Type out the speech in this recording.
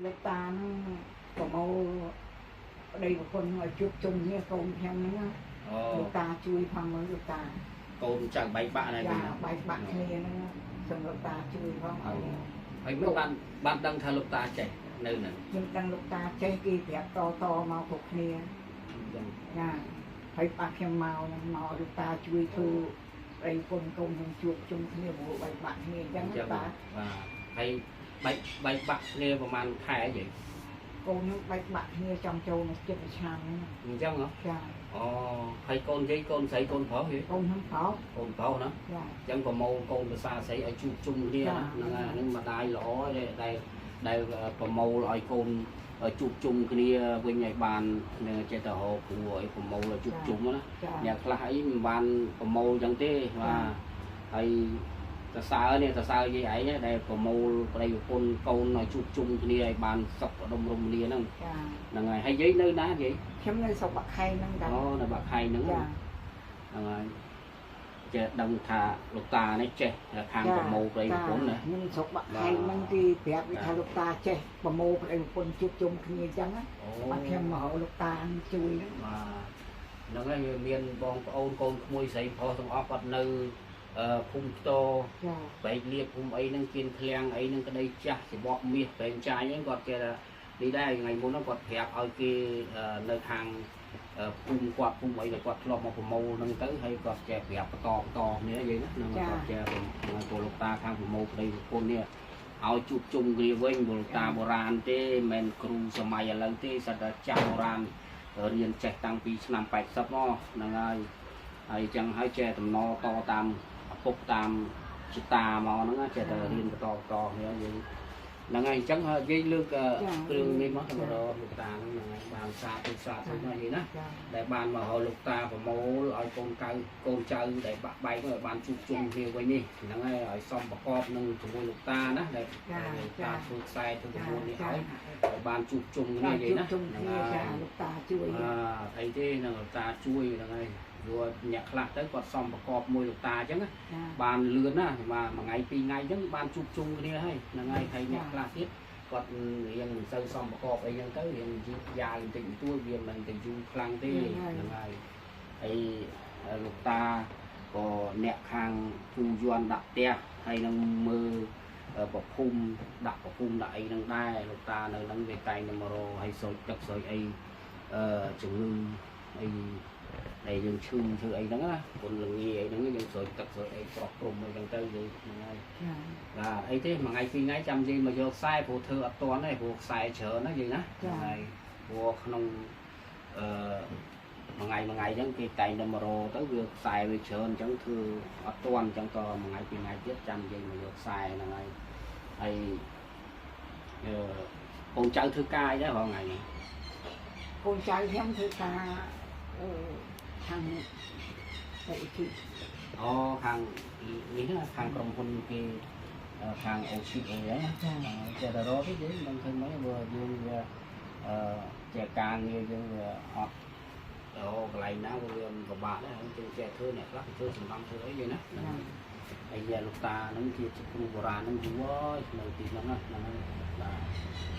លោកតាហ្នឹងប្រមូលប្តីប្រពន្ធឲ្យជួបជុំគ្នាកូនខ្ញុំហ្នឹងលោកតាជួយផងមើលលោកតាកូនចៅបែកបាក់ហ្នឹងបែកបាក់គ្នាហ្នឹងសូមលោកតាជួយផងឲ្យហើយមិនបានដឹងថាលោកតាចេះនៅហ្នឹងខ្ញុំដឹងលោកតាចេះគេប្រាប់តមកគ្រប់គ្នាចាហើយបាក់ខ្ញុំមកលោកតាជួយធ្វើប្តីប្រពន្ធកូនខ្ញុំជួបជុំគ្នាព្រោះបែកបាក់គ្នាអញ្ចឹងលោកតាបាទហើយបែកបាក់គ្នាប្រហែលខែអីvậyកូនខ្ញុំបែកបាក់គ្នាចង់ចូលមកជិតឆ្នាំអញ្ចឹងហ៎ចាអូហើយកូននិយាយកូនស្រីកូនប្រុសហ៎កូនខ្ញុំប្រុសកូនប្រុសណាចាអញ្ចឹងប្រមូលកូនភាសាស្រីឲ្យជួបជុំគ្នាហ្នឹងម្ដាយល្អដែលប្រមូលឲ្យកូនជួបជុំគ្នាវិញឲ្យបានចេះតែរកគ្រូឲ្យប្រមូលឲ្យជួបជុំណាអ្នកខ្លះអីមិនបានប្រមូលអញ្ចឹងទេបាទហើយសរសើរនេះសរសើរយាយឯងដែលប្រមូលប្តីប្រពន្ធកូនឲ្យជួបជុំគ្នាឲ្យបានសុខដុមរមនាហ្នឹងហ្នឹងហើយយាយនៅណាយាយខ្ញុំនៅស្រុកបាក់ខែងហ្នឹងដែរអូនៅបាក់ខែងហ្នឹងហ្នឹងហើយចេះដឹងថាលោកតានេះចេះខាងប្រមូលប្តីប្រពន្ធណាខ្ញុំស្រុកបាក់ខែងហ្នឹងគេប្រាប់ថាលោកតាចេះប្រមូលប្តីប្រពន្ធជួបជុំគ្នាអញ្ចឹងបាត់ខ្ញុំមកលោកតាជួយហ្នឹងបាទហ្នឹងហើយមានបងប្អូនកូនក្មួយស្រីប្រុសទាំងអស់គាត់នៅភូមិផ្ទរបែកលៀបភូមិអីហ្នឹងគៀនឃ្លាំងអីហ្នឹងក្តីចាស់ច្បក់មាសប្រេងចាយហ្នឹងគាត់គេនេះដែរថ្ងៃមុនហ្នឹងគាត់ប្រាប់ឲ្យគេនៅខាងភូមិគាត់ភូមិអីដែលគាត់ធ្លាប់មកប្រមូលហ្នឹងទៅហើយគាត់ចេះប្រាប់បន្តគ្នាយាយណាហ្នឹងគាត់ចេះពលលោកតាខាងប្រមូលប្តីប្រពន្ធនេះឲ្យជួបជុំគ្នាវិញពលតាបុរាណទេមិនមែនគ្រូសម័យឥឡូវទេសិតតែចាស់បុរាណរៀនចេះតាំងពីឆ្នាំ80មកហ្នឹងហើយចឹងហើយចេះតំណតតាមឪពុកតាមជីតាមកហ្នឹងចេះតែរៀនបន្តគ្នាយើងហ្នឹងហើយអញ្ចឹងនិយាយលើកគ្រឿងនេះមកទៅរកលោកតាហ្នឹងហើយបានសាទិមកនេះណាដែលបានមករកលោកតាប្រមូលឲ្យកូនចៅដែលបាក់បែកឲ្យបានជួបជុំគ្នាវិញនេះហ្នឹងហើយឲ្យសមប្រកបនឹងជាមួយលោកតាណាដែលលោកតាធ្វើខ្សែធ្វើប្រមូលនេះឲ្យបានជួបជុំគ្នាវិញណាហ្នឹងហើយលោកតាជួយអីទេនឹងលោកតាជួយហ្នឹងហើយព្រោះអ្នកខ្លះទៅគាត់សមប្រកបមួយលោកតាអញ្ចឹងបានលឿនណាមួយថ្ងៃពីរថ្ងៃអញ្ចឹងបានជួបជុំគ្នាហើយហ្នឹងហើយហើយអ្នកខ្លះទៀតគាត់រៀងមិនសូវសមប្រកបអីហ្នឹងទៅរៀងយឺតយ៉ាវបន្តិចបន្តួចវាមិនទៅយូរខ្លាំងទេហ្នឹងហើយហើយលោកតាក៏អ្នកខាងពូយន់ដាក់ផ្ទះហើយនឹងមើលប្រភូមិដាក់អីហ្នឹងដែរលោកតានៅហ្នឹងវាតែងតែមករកហើយស្រោចទឹកស្រោចអីជំងឺអីដែលយើងឈឺធ្វើអីហ្នឹងណាគុណលងាអីហ្នឹងយើងស្រោចទឹកស្រោចអីប្រោះព្រំអីហ្នឹងទៅយើងហ្នឹងហើយបាទអីទេមួយថ្ងៃពីរថ្ងៃចាំយើងមកយកខ្សែព្រោះធ្វើអត់ទាន់ទេព្រោះខ្សែច្រើនណាយើងណាហើយព្រោះក្នុងមួយថ្ងៃអញ្ចឹងគេតែងតែមករកទៅវាខ្សែវាច្រើនអញ្ចឹងធ្វើអត់ទាន់អញ្ចឹងក៏មួយថ្ងៃពីរថ្ងៃទៀតចាំយើងមកយកខ្សែហ្នឹងហើយកូនចៅធ្វើការអីដែររាល់ថ្ងៃនេះកូនចៅខ្ញុំធ្វើការខាងអូជីអូខាងនេះណាខាងក្រុមហ៊ុនគេខាងអូជីអីហ្នឹងចេះតែរកទេយើងមិនឃើញមកព្រោះយើងវាចេះការងារយើងវាអត់កន្លែងណាវាពិបាកដែរយើងចេះធ្វើអ្នកខ្លះធ្វើសំណង់ធ្វើអីហ្នឹងណាហើយលោកតាហ្នឹងជាគ្រូបុរាណហ្នឹងយូរហើយនៅទីហ្នឹងណាបាទ